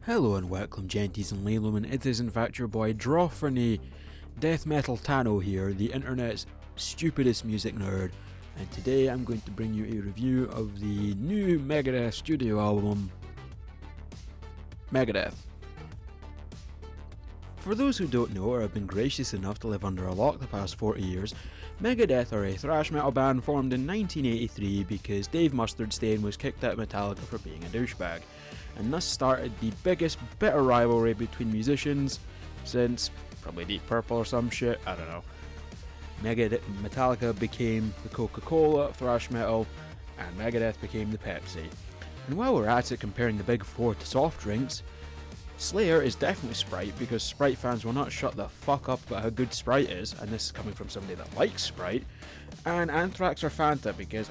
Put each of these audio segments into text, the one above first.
Hello and welcome, genties and laylomen. It is in fact your boy Drawfreny Death Metal Tano here, the internet's stupidest music nerd, and today I'm going to bring you a review of the new Megadeth studio album, Megadeth. For those who don't know or have been gracious enough to live under a lock the past 40 years, Megadeth are a thrash metal band formed in 1983 because Dave Mustardstain was kicked out of Metallica for being a douchebag, and thus started the biggest bitter rivalry between musicians since probably Deep Purple or some shit, I don't know. Metallica became the Coca-Cola of thrash metal, and Megadeth became the Pepsi. And while we're at it comparing the big four to soft drinks, Slayer is definitely Sprite, because Sprite fans will not shut the fuck up about how good Sprite is, and this is coming from somebody that likes Sprite. And Anthrax are Fanta, because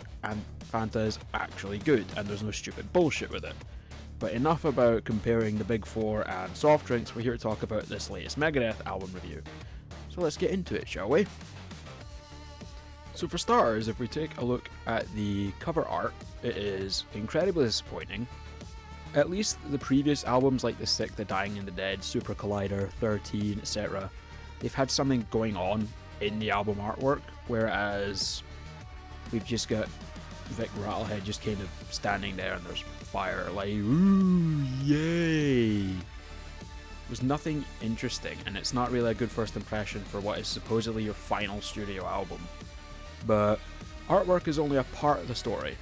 Fanta is actually good, and there's no stupid bullshit with it. But enough about comparing the big four and soft drinks, we're here to talk about this latest Megadeth album review. So let's get into it, shall we? So for starters, if we take a look at the cover art, it is incredibly disappointing. At least the previous albums like The Sick, The Dying and the Dead, Super Collider, 13, etc., they've had something going on in the album artwork, whereas we've just got Vic Rattlehead just kind of standing there and there's fire, like, ooh, yay! There's nothing interesting, and it's not really a good first impression for what is supposedly your final studio album. But artwork is only a part of the story.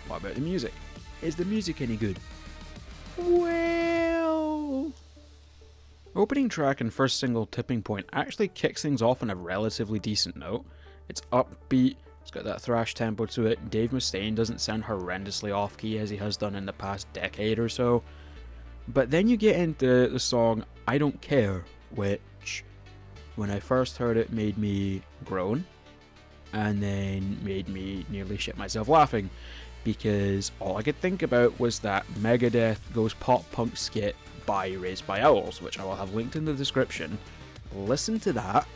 What about the music? Is the music any good? Well, opening track and first single, Tipping Point, actually kicks things off on a relatively decent note. It's upbeat, it's got that thrash tempo to it. Dave Mustaine doesn't sound horrendously off-key as he has done in the past decade or so. But then you get into the song I Don't Care, which, when I first heard it, made me groan, and then made me nearly shit myself laughing, because all I could think about was that Megadeth Goes Pop Punk skit by Raised by Owls, which I will have linked in the description. Listen to that,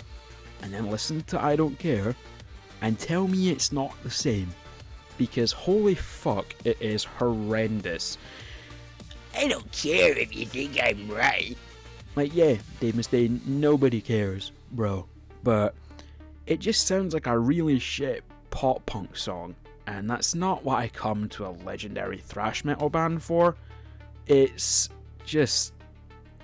and then listen to I Don't Care, and tell me it's not the same, because holy fuck, it is horrendous. I don't care if you think I'm right. Like, yeah, Dave Mustaine, nobody cares, bro, but it just sounds like a really shit pop punk song, and that's not what I come to a legendary thrash metal band for. It's just,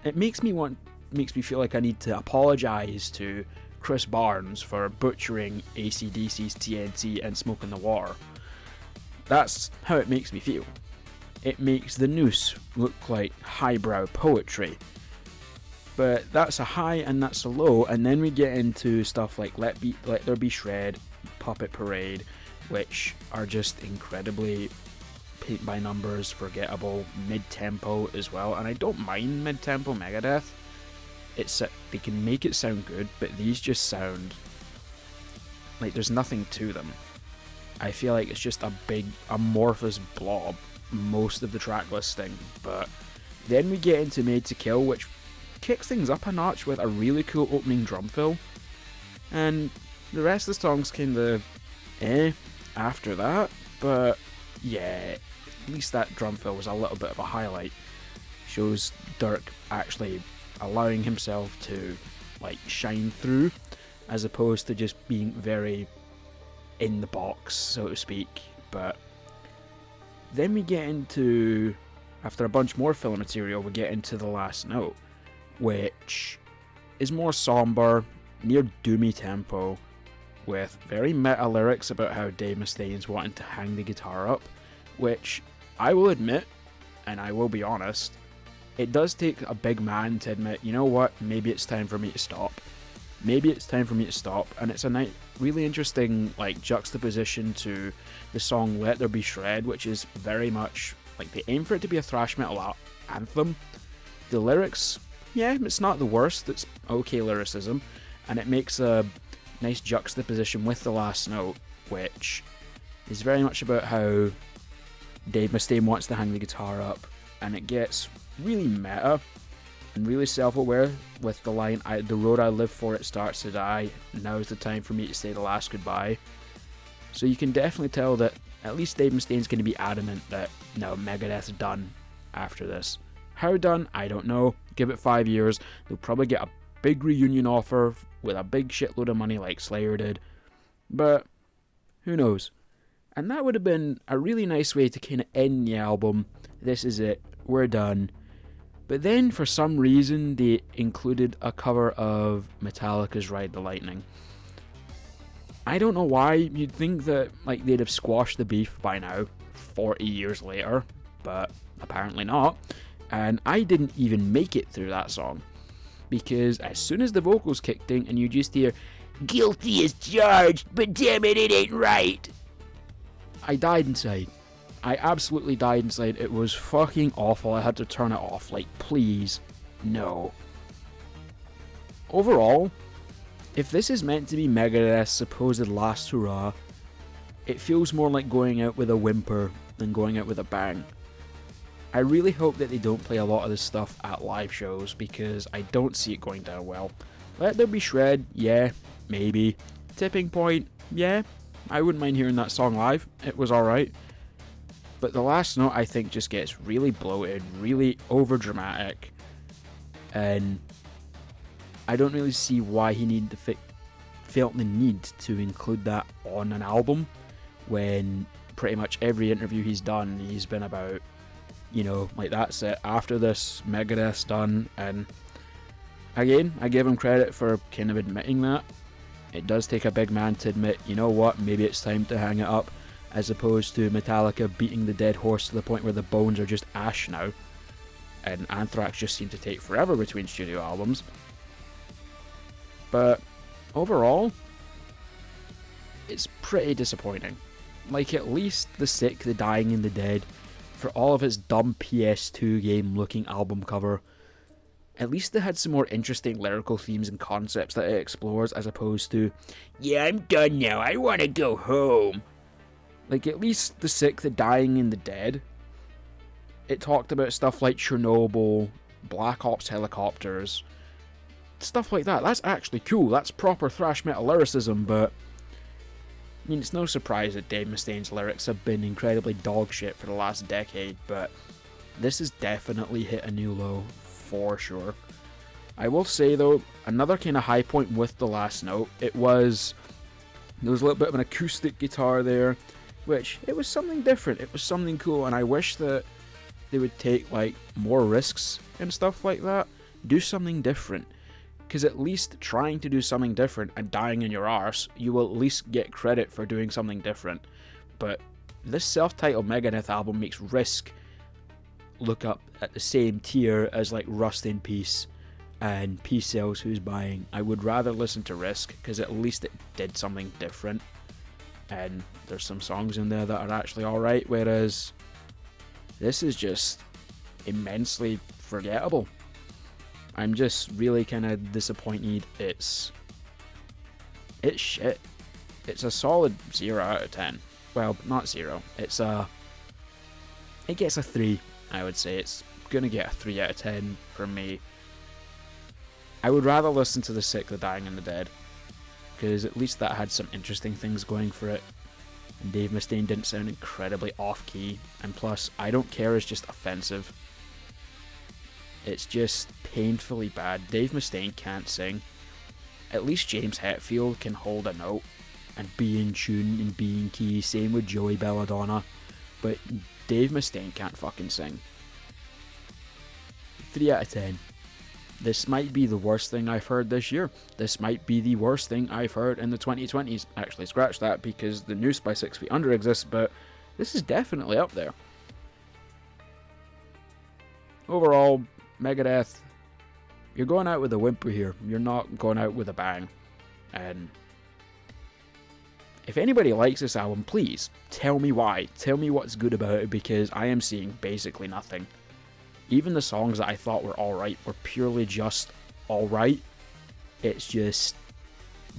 it makes me feel like I need to apologise to Chris Barnes for butchering AC/DC's TNT and Smoke in the Water. That's how it makes me feel. It makes The Noose look like highbrow poetry. But that's a high and that's a low, and then we get into stuff like Let There Be Shred, Puppet Parade, which are just incredibly paint by numbers, forgettable, mid-tempo as well. And I don't mind mid-tempo Megadeth. They can make it sound good, but these just sound like there's nothing to them. I feel like it's just a big amorphous blob most of the track listing. But then we get into Made to Kill, which kicks things up a notch with a really cool opening drum fill, and the rest of the song's kinda after that. But yeah, at least that drum fill was a little bit of a highlight. Shows Dirk actually allowing himself to like shine through, as opposed to just being very in the box, so to speak. But then we get into, after a bunch more filler material, we get into The Last Note, which is more somber, near doomy tempo, with very meta lyrics about how Dave Mustaine's wanting to hang the guitar up, which I will admit, and I will be honest, it does take a big man to admit, you know what, maybe it's time for me to stop. Maybe it's time for me to stop, and it's a really interesting like juxtaposition to the song Let There Be Shred, which is very much like they aim for it to be a thrash metal anthem. The lyrics, yeah, it's not the worst, it's okay lyricism, and it makes a nice juxtaposition with The Last Note, which is very much about how Dave Mustaine wants to hang the guitar up, and it gets really meta and really self-aware with the line, the road I live for, it starts to die, now's the time for me to say the last goodbye. So you can definitely tell that at least Dave Mustaine's going to be adamant that no, Megadeth's done after this, How done? I don't know. Give it 5 years. They'll probably get a big reunion offer with a big shitload of money like Slayer did. But who knows? And that would have been a really nice way to kind of end the album. This is it. We're done. But then, for some reason, they included a cover of Metallica's Ride the Lightning. I don't know why. You'd think that they'd have squashed the beef by now, 40 years later, but apparently not. And I didn't even make it through that song, because as soon as the vocals kicked in and you just hear, "Guilty as charged, but damn it, it ain't right," I died inside. I absolutely died inside. It was fucking awful. I had to turn it off. Please, no. Overall, if this is meant to be Megadeth's supposed last hurrah, it feels more like going out with a whimper than going out with a bang. I really hope that they don't play a lot of this stuff at live shows, because I don't see it going down well. Let There Be Shred, yeah, maybe. Tipping Point, yeah, I wouldn't mind hearing that song live. It was alright. But the last note, I think, just gets really bloated, really overdramatic, and I don't really see why he felt the need to include that on an album, when pretty much every interview he's done, he's been about, that's it. After this, Megadeth's done, and again, I give him credit for kind of admitting that. It does take a big man to admit, you know what, maybe it's time to hang it up, as opposed to Metallica beating the dead horse to the point where the bones are just ash now, and Anthrax just seem to take forever between studio albums. But overall, it's pretty disappointing. At least The Sick, The Dying and The Dead, for all of its dumb PS2 game looking album cover, at least they had some more interesting lyrical themes and concepts that it explores, as opposed to, "Yeah, I'm done now, I want to go home." At least The Sick, The Dying and The Dead, it talked about stuff like Chernobyl, Black Ops helicopters, stuff like that. That's actually cool. That's proper thrash metal lyricism, but it's no surprise that Dave Mustaine's lyrics have been incredibly dog shit for the last decade, but this has definitely hit a new low, for sure. I will say, though, another kind of high point with the last note, there was a little bit of an acoustic guitar there, which, it was something different, it was something cool, and I wish that they would take, more risks and stuff like that, do something different, because at least trying to do something different and dying in your arse, you will at least get credit for doing something different. But this self-titled Megadeth album makes Risk look up at the same tier as Rust in Peace and Peace Sells Who's Buying. I would rather listen to Risk, because at least it did something different, and there's some songs in there that are actually alright, whereas this is just immensely forgettable. I'm just really kind of disappointed. It's shit. It's a solid 0 out of 10. Well, not 0. It gets a 3, I would say. It's gonna get a 3 out of 10 from me. I would rather listen to The Sick, The Dying and The Dead, because at least that had some interesting things going for it, and Dave Mustaine didn't sound incredibly off-key, and plus, I Don't Care is just offensive. It's just painfully bad. Dave Mustaine can't sing. At least James Hetfield can hold a note and be in tune and be in key, same with Joey Belladonna, but Dave Mustaine can't fucking sing. 3 out of 10. This might be the worst thing I've heard this year. This might be the worst thing I've heard in the 2020s. Actually, scratch that, because the Noose by 6 Feet Under exists, but this is definitely up there. Overall, Megadeth, you're going out with a whimper here. You're not going out with a bang. And if anybody likes this album, please tell me why. Tell me what's good about it, because I am seeing basically nothing. Even the songs that I thought were alright were purely just alright. It's just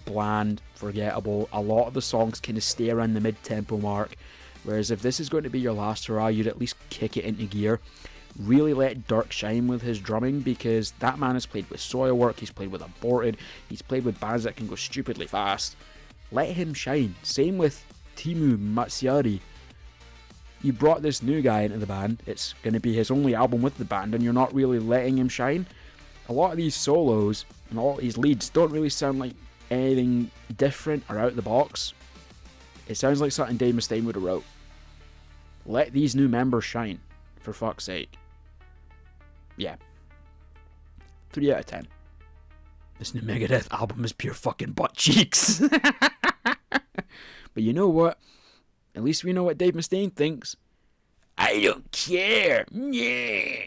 bland, forgettable. A lot of the songs kind of stay around the mid-tempo mark, whereas if this is going to be your last hurrah, you'd at least kick it into gear. Really let Dirk shine with his drumming, because that man has played with Soilwork, he's played with Aborted, he's played with bands that can go stupidly fast. Let him shine. Same with Timu Matsiari. You brought this new guy into the band. It's going to be his only album with the band, and you're not really letting him shine. A lot of these solos and a lot of these leads don't really sound like anything different or out of the box. It sounds like something Dave Mustaine would have wrote. Let these new members shine, for fuck's sake. Yeah. 3 out of 10. This new Megadeth album is pure fucking butt cheeks. But you know what? At least we know what Dave Mustaine thinks. I don't care. Yeah.